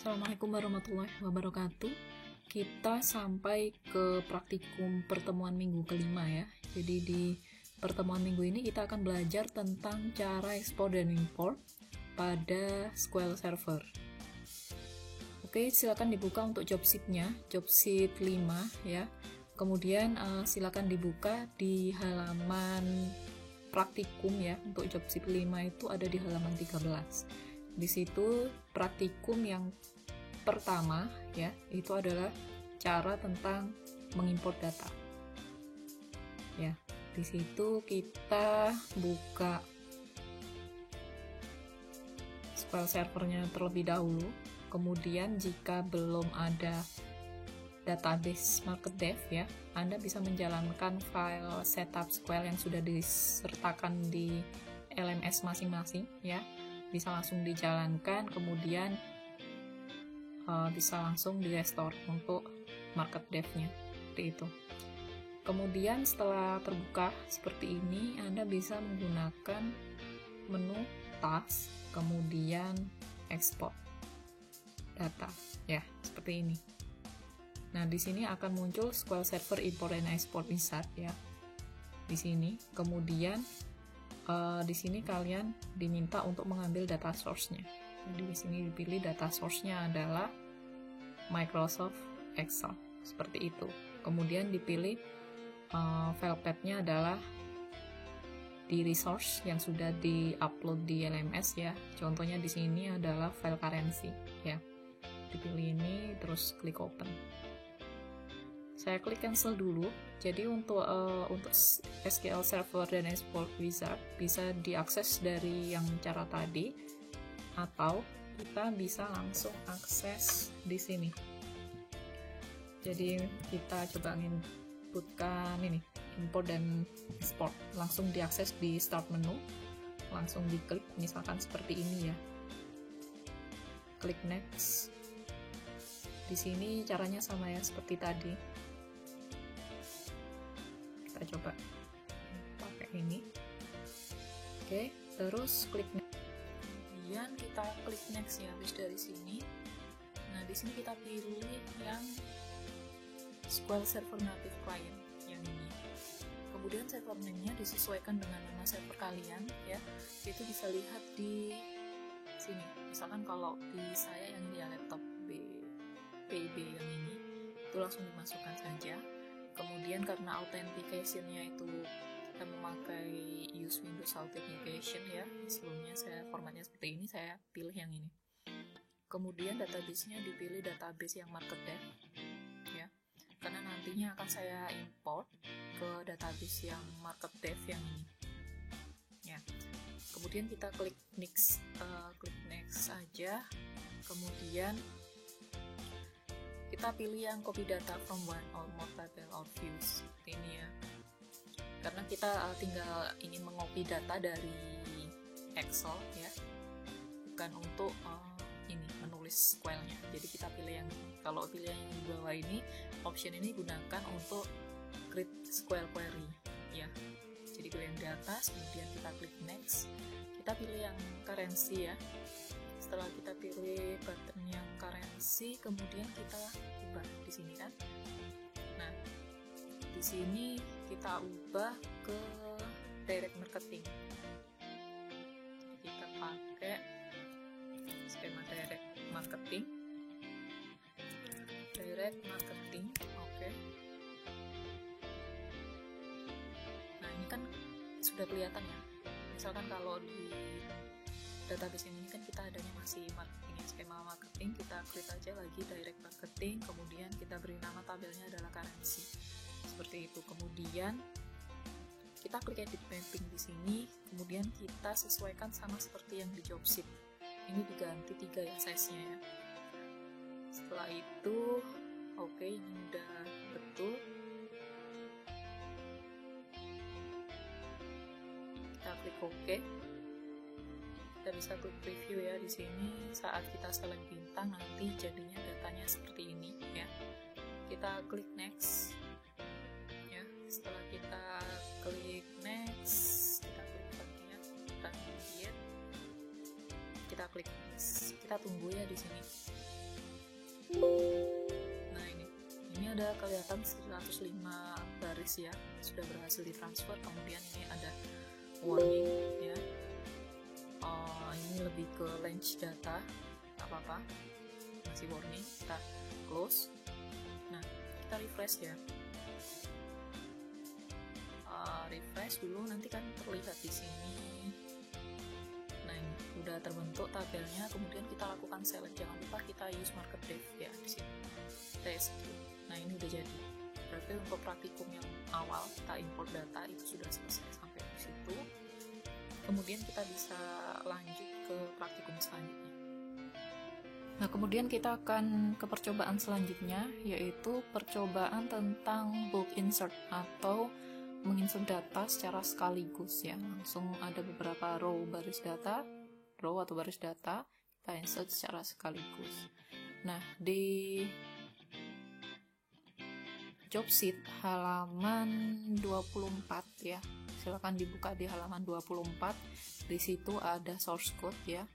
Assalamualaikum warahmatullahi wabarakatuh. Kita sampai ke praktikum pertemuan minggu kelima ya. Jadi di pertemuan minggu ini kita akan belajar tentang cara ekspor dan import pada SQL Server. Oke, silakan dibuka untuk job sheet-nya, job sheet 5 ya. Kemudian silakan dibuka di halaman praktikum ya. Untuk job sheet 5 itu ada di halaman 13. Di situ praktikum yang pertama ya, itu adalah cara tentang mengimport data. Ya, di situ kita buka SQL servernya terlebih dahulu. Kemudian jika belum ada database market dev ya, Anda bisa menjalankan file setup SQL yang sudah disertakan di LMS masing-masing ya. Bisa langsung dijalankan, kemudian bisa langsung di restore untuk market dev-nya seperti itu. Kemudian setelah terbuka seperti ini, Anda bisa menggunakan menu task, kemudian export data ya, seperti ini. Nah, di sini akan muncul SQL Server Import and Export Wizard ya. Di sini, kemudian di sini kalian diminta untuk mengambil data source-nya. Jadi di sini dipilih data source-nya adalah Microsoft Excel, seperti itu. Kemudian dipilih file path-nya adalah di resource yang sudah di-upload di LMS ya. Contohnya di sini adalah file currency ya. Dipilih ini, terus klik open. Saya klik cancel dulu. Jadi untuk SQL Server dan Export Wizard bisa diakses dari yang cara tadi, atau kita bisa langsung akses di sini. Jadi kita coba inputkan ini, import dan export, langsung diakses di start menu, langsung diklik, misalkan seperti ini ya. Klik next. Di sini caranya sama ya seperti tadi. Kita coba pakai ini. Oke, terus klik next. Kemudian kita klik next ya, habis dari sini. Nah, di sini kita pilih yang SQL Server Native Client yang ini. Kemudian server name-nya disesuaikan dengan nama server kalian ya. Itu bisa lihat di sini. Misalkan kalau di saya yang ini ya, laptop PB yang ini, itu langsung dimasukkan saja. Kemudian karena authentication-nya itu kita memakai use Windows Authentication ya, sebelumnya saya formatnya seperti ini, saya pilih yang ini. Kemudian database-nya dipilih database yang market dev ya, karena nantinya akan saya import ke database yang market dev yang ini ya. Kemudian kita klik next aja. Kemudian kita pilih yang copy data from one or more table or views, seperti ini ya. Karena kita tinggal ingin mengcopy data dari Excel ya, bukan untuk ini menulis SQL-nya. Jadi kita pilih yang, kalau pilih yang di bawah ini, option ini gunakan untuk create SQL query ya. Jadi pilih yang di atas, kemudian kita klik next. Kita pilih yang currency ya. Setelah kita pilih button yang currency, kemudian kita ubah di sini kan. Nah, di sini kita ubah ke direct marketing. Jadi kita pakai skema direct marketing. Oke. Nah, ini kan sudah kelihatan ya. Misalkan kalau di database ini kan kita adanya masih marketing, skema marketing, kita klik aja lagi direct marketing, kemudian kita beri nama tabelnya adalah currency, seperti itu. Kemudian kita klik edit mapping di sini, kemudian kita sesuaikan sama seperti yang di job sheet. Ini diganti 3 ya size-nya ya. Setelah itu oke, ini udah betul. Kita klik OK. Kita bisa klik preview ya di sini. Saat kita select bintang, nanti jadinya datanya seperti ini ya. Kita klik next ya. Setelah kita klik next, kita klik bagian kita klik next. Kita tunggu ya di sini. ada kelihatan 105 baris ya, sudah berhasil ditransfer. Kemudian ini ada warning ya, ini lebih ke launch data, apa-apa, masih warning. Kita close. Nah, kita refresh ya. Refresh dulu, nanti kan terlihat di sini. Nah, ini udah terbentuk tabelnya. Kemudian kita lakukan select, jangan lupa kita use market dev ya di sini. Kita execute. Nah, ini udah jadi. Berarti untuk praktikum yang awal kita import data itu sudah selesai sampai di situ. Kemudian kita bisa lanjut ke praktikum selanjutnya. Nah, kemudian kita akan ke percobaan selanjutnya, yaitu percobaan tentang bulk insert atau menginsert data secara sekaligus ya. Langsung ada beberapa row atau baris data, kita insert secara sekaligus. Nah, di job sheet halaman 24 ya. Silakan dibuka di halaman 24. Di situ ada source code ya.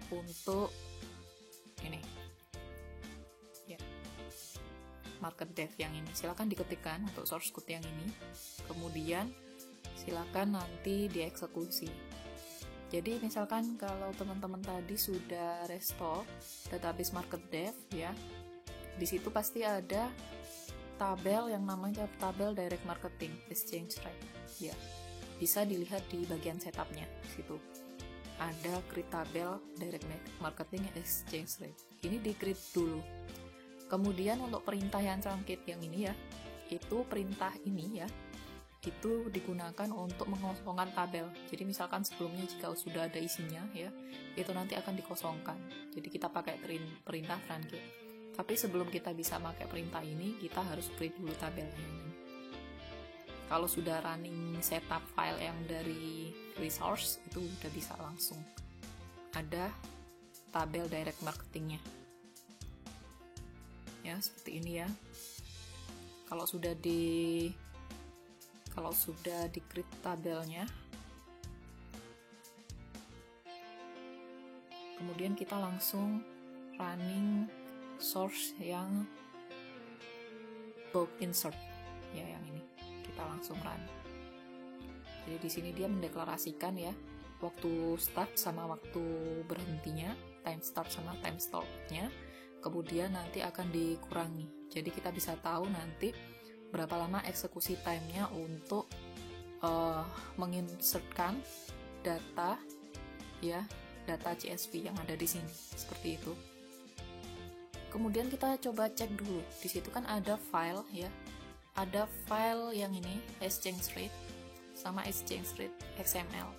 Untuk ini. Ya. Market dev yang ini. Silakan diketikkan untuk source code yang ini. Kemudian silakan nanti dieksekusi. Jadi misalkan kalau teman-teman tadi sudah restore database market dev ya. Di situ pasti ada tabel yang namanya tabel direct marketing exchange rate ya. Bisa dilihat di bagian setupnya di situ. Ada create tabel direct marketing exchange rate. Ini di create dulu. Kemudian untuk perintah yang truncated yang ini ya, itu perintah ini ya, itu digunakan untuk mengosongkan tabel. Jadi misalkan sebelumnya jika sudah ada isinya ya, itu nanti akan dikosongkan. Jadi kita pakai perintah truncate. Tapi sebelum kita bisa pakai perintah ini, kita harus create dulu tabelnya ini. Kalau sudah running setup file yang dari resource, itu udah bisa langsung ada tabel direct marketingnya. Ya, seperti ini ya. Kalau sudah di create tabelnya, kemudian kita langsung running source yang bulk insert ya, yang ini kita langsung run. Jadi di sini dia mendeklarasikan ya waktu start sama waktu berhentinya, time start sama time stopnya. Kemudian nanti akan dikurangi. Jadi kita bisa tahu nanti berapa lama eksekusi time-nya untuk menginsertkan data ya, data CSV yang ada di sini seperti itu. Kemudian kita coba cek dulu. Di situ kan ada file ya. Ada file yang ini exchange rate sama exchange rate XML.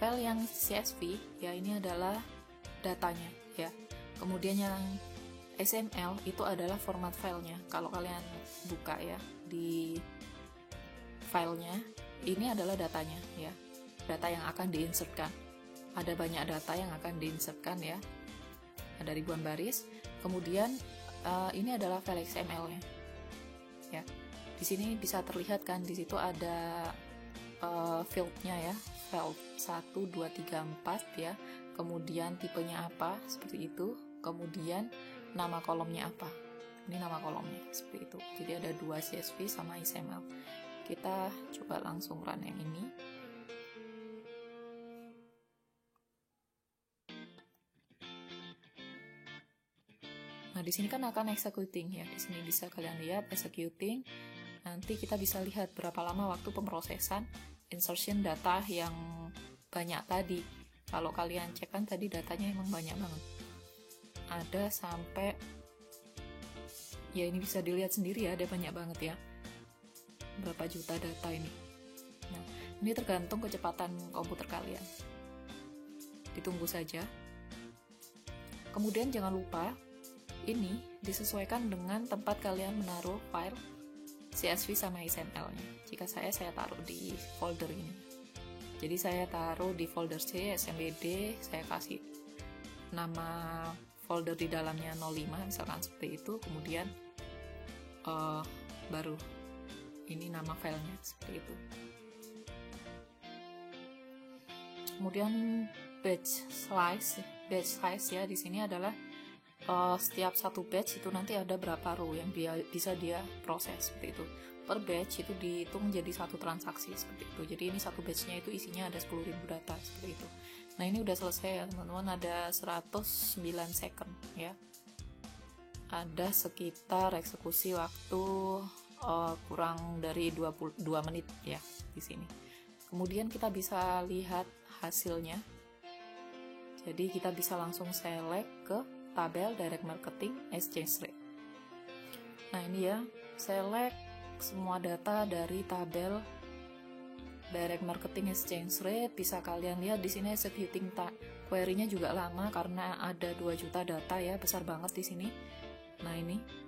File yang CSV ya, ini adalah datanya ya. Kemudian yang XML itu adalah format filenya. Kalau kalian buka ya di filenya, ini adalah datanya ya, data yang akan diinsertkan. Ada banyak data yang akan diinsertkan ya, ada ribuan baris. Kemudian ini adalah file XML-nya ya. Di sini bisa terlihat kan, di situ ada field-nya ya, field 1, 2, 3, 4 ya. Kemudian tipenya apa, seperti itu. Kemudian nama kolomnya apa, ini nama kolomnya seperti itu. Jadi ada 2 CSV sama XML. Kita coba langsung run yang ini. Nah, di sini kan akan executing ya. Di sini bisa kalian lihat executing. Nanti kita bisa lihat berapa lama waktu pemrosesan insertion data yang banyak tadi. Kalau kalian cek kan tadi datanya emang banyak banget. Ada sampai, ya ini bisa dilihat sendiri ya, ada banyak banget ya, berapa juta data ini. Nah, ini tergantung kecepatan komputer kalian, ditunggu saja. Kemudian jangan lupa ini disesuaikan dengan tempat kalian menaruh file CSV sama XML-nya. Jika saya taruh di folder ini, jadi saya taruh di folder C, SMBD, saya kasih nama folder di dalamnya 05 misalkan seperti itu. Kemudian baru ini nama filenya seperti itu. Kemudian batch size ya, di sini adalah setiap satu batch itu nanti ada berapa row yang bisa dia proses seperti itu. Per batch itu dihitung jadi satu transaksi seperti itu. Jadi ini satu batchnya itu isinya ada 10.000 data seperti itu. Nah ini udah selesai ya teman-teman, ada 109 second ya. Ada sekitar eksekusi waktu kurang dari 22 menit ya di sini. Kemudian kita bisa lihat hasilnya. Jadi kita bisa langsung select ke tabel Direct Marketing Exchange Rate. Nah ini ya, select semua data dari tabel Direct Marketing Exchange Rate. Bisa kalian lihat di sini executing query-nya juga lama karena ada 2 juta data ya, besar banget di sini. Nah ini.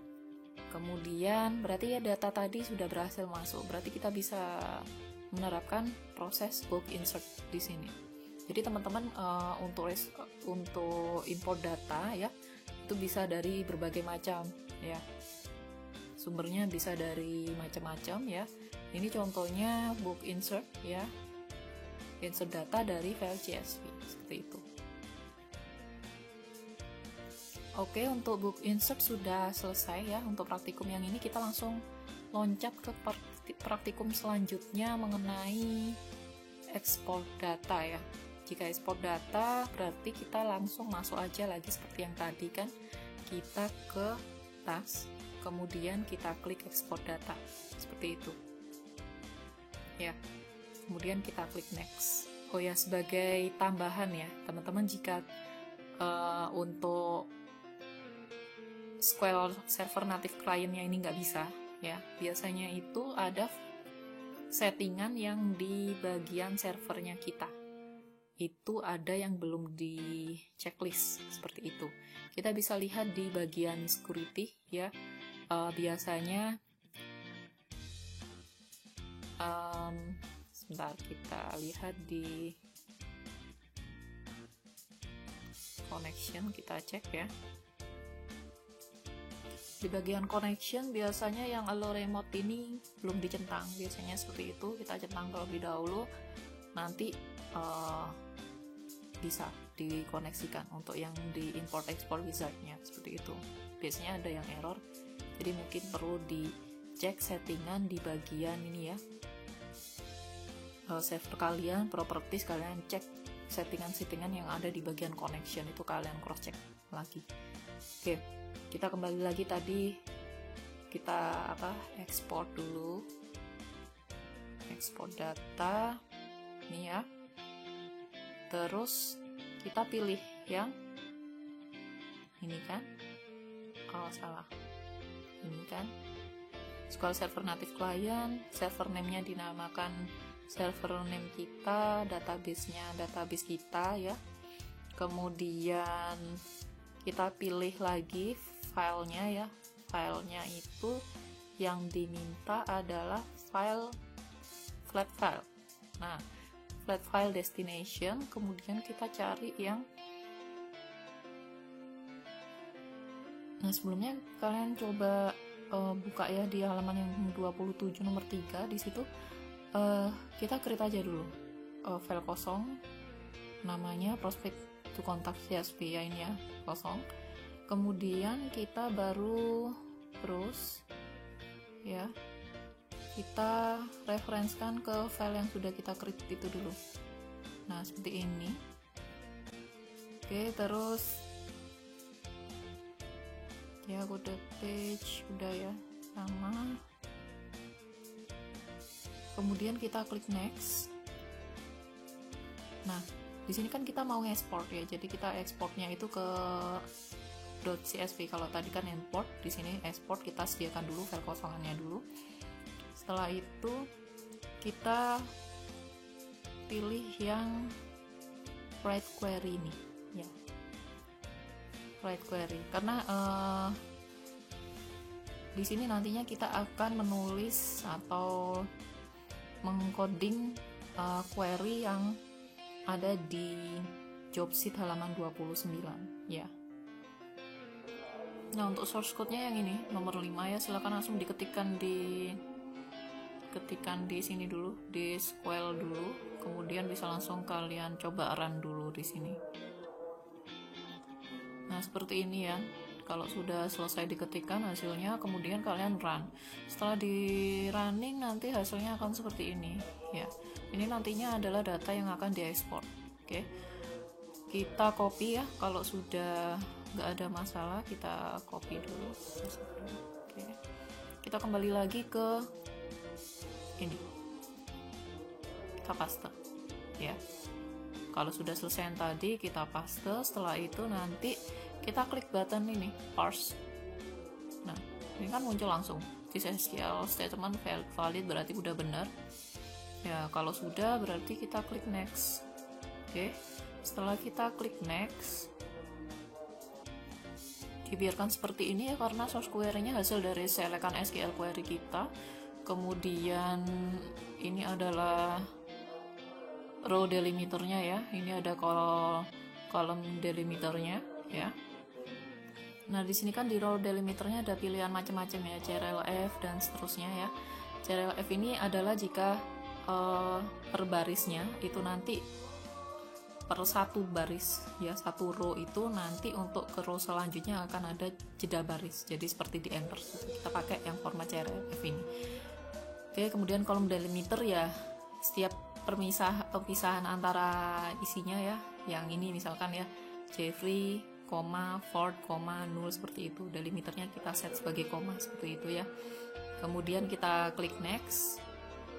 Kemudian berarti ya data tadi sudah berhasil masuk. Berarti kita bisa menerapkan proses bulk insert di sini. Jadi teman-teman untuk import data ya itu bisa dari berbagai macam ya, sumbernya bisa dari macam-macam ya. Ini contohnya bulk insert ya, insert data dari file CSV seperti itu. Oke, untuk bulk insert sudah selesai ya. Untuk praktikum yang ini kita langsung loncat ke praktikum selanjutnya mengenai ekspor data ya. Jika ekspor data berarti kita langsung masuk aja lagi seperti yang tadi kan, kita ke task, kemudian kita klik ekspor data seperti itu ya, kemudian kita klik next. Oh ya, sebagai tambahan ya teman-teman, jika untuk SQL Server native client-nya ini nggak bisa ya, biasanya itu ada settingan yang di bagian servernya kita itu ada yang belum di checklist seperti itu. Kita bisa lihat di bagian security ya, biasanya sebentar kita lihat di connection, kita cek ya. Di bagian connection biasanya yang allow remote ini belum dicentang, biasanya seperti itu. Kita centang terlebih dahulu, nanti bisa dikoneksikan untuk yang di import export wizardnya seperti itu. Biasanya ada yang error, jadi mungkin perlu dicek settingan di bagian ini ya, server kalian, properties, kalian cek settingan-settingan yang ada di bagian connection itu, kalian cross check lagi. Oke, kita kembali lagi tadi, kita ekspor dulu, ekspor data ini ya. Terus kita pilih yang ini kan, salah, ini kan SQL Server Native Client, server name-nya dinamakan server name kita, database-nya database kita ya. Kemudian kita pilih lagi filenya ya, filenya itu yang diminta adalah file flat file. Nah, flat file destination, kemudian kita cari yang, nah sebelumnya kalian coba buka ya di halaman yang 27 nomor 3, di situ kita create aja dulu file kosong, namanya prospect to contact CSV ya, ini ya kosong. Kemudian kita baru terus ya, kita referenskan ke file yang sudah kita create itu dulu. Nah seperti ini. Oke, terus ya kode page udah ya sama. Kemudian kita klik next. Nah di sini kan kita mau ngekspor ya, jadi kita ekspornya itu ke .csv. Kalau tadi kan import, di sini export, kita sediakan dulu file kosongannya dulu. Setelah itu kita pilih yang write query ini ya, write query, karena di sini nantinya kita akan menulis atau mengcoding query yang ada di job sheet halaman 29 ya. Nah untuk source code-nya yang ini nomor 5 ya, silakan langsung diketikkan di sini dulu, di SQL dulu, kemudian bisa langsung kalian coba run dulu di sini. Nah Nah, seperti ini ya. Kalau sudah selesai diketikkan hasilnya, kemudian kalian run. Setelah di running nanti hasilnya akan seperti ini ya. Ini nantinya adalah data yang akan diekspor. Oke. Kita copy ya. Kalau sudah nggak ada masalah, kita copy dulu. Oke. Kita kembali lagi ke ini. Kita paste ya. Kalau sudah selesai yang tadi, kita paste. Setelah itu nanti kita klik button ini, parse. Nah, ini kan muncul langsung. This SQL statement valid, berarti udah benar. Ya, kalau sudah berarti kita klik next. Oke. Setelah kita klik next, dibiarkan seperti ini ya, karena source query-nya hasil dari selekan SQL query kita. Kemudian ini adalah row delimiternya ya. Ini ada kolom delimiternya ya. Nah, di sini kan di row delimiternya ada pilihan macam-macam ya, CRLF dan seterusnya ya. CRLF ini adalah jika per barisnya itu nanti per satu baris ya, satu row itu nanti untuk ke row selanjutnya akan ada jeda baris, jadi seperti di enter. Kita pakai yang format CRLF ini. Oke, kemudian kolom delimiter ya, setiap perpisahan antara isinya ya, yang ini misalkan ya Jeffrey, Ford, null, seperti itu. Delimiternya kita set sebagai koma seperti itu ya. Kemudian kita klik next.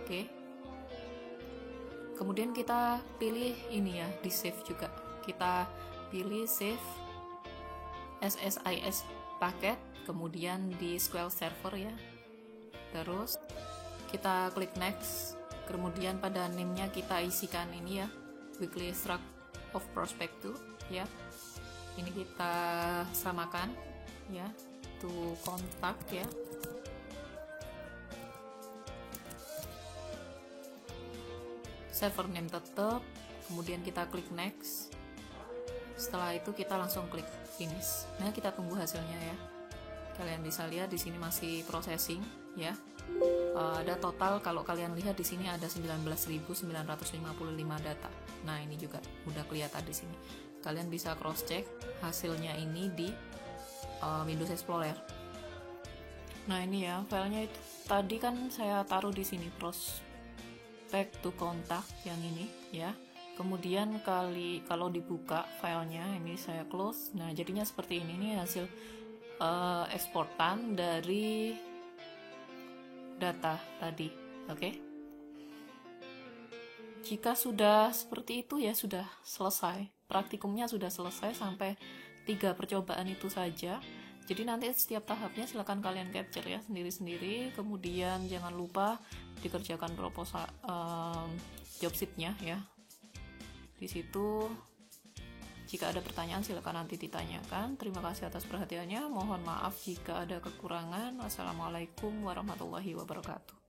Oke. Kemudian kita pilih ini ya, di save juga. Kita pilih save SSIS paket, kemudian di SQL Server ya. Terus kita klik next. Kemudian pada name-nya kita isikan ini ya, weekly extract of prospect 2 ya. Ini kita samakan ya, to contact ya. Server name tetap, kemudian kita klik next. Setelah itu kita langsung klik finish. Nah, kita tunggu hasilnya ya. Kalian bisa lihat di sini masih processing ya. Ada total, kalau kalian lihat di sini ada 19.955 data. Nah, ini juga udah kelihatan di sini. Kalian bisa cross check hasilnya ini di Windows Explorer. Nah, ini ya filenya itu tadi kan saya taruh di sini, prospect to contact yang ini ya. Kemudian kalau dibuka filenya ini saya close. Nah, jadinya seperti ini. Ini hasil eksportan dari data tadi. Oke. Jika sudah seperti itu ya sudah selesai. Praktikumnya sudah selesai sampai 3 percobaan itu saja. Jadi nanti setiap tahapnya silakan kalian capture ya sendiri-sendiri. Kemudian jangan lupa dikerjakan proposal job sheet-nya ya. Di situ jika ada pertanyaan silakan nanti ditanyakan. Terima kasih atas perhatiannya. Mohon maaf jika ada kekurangan. Wassalamualaikum warahmatullahi wabarakatuh.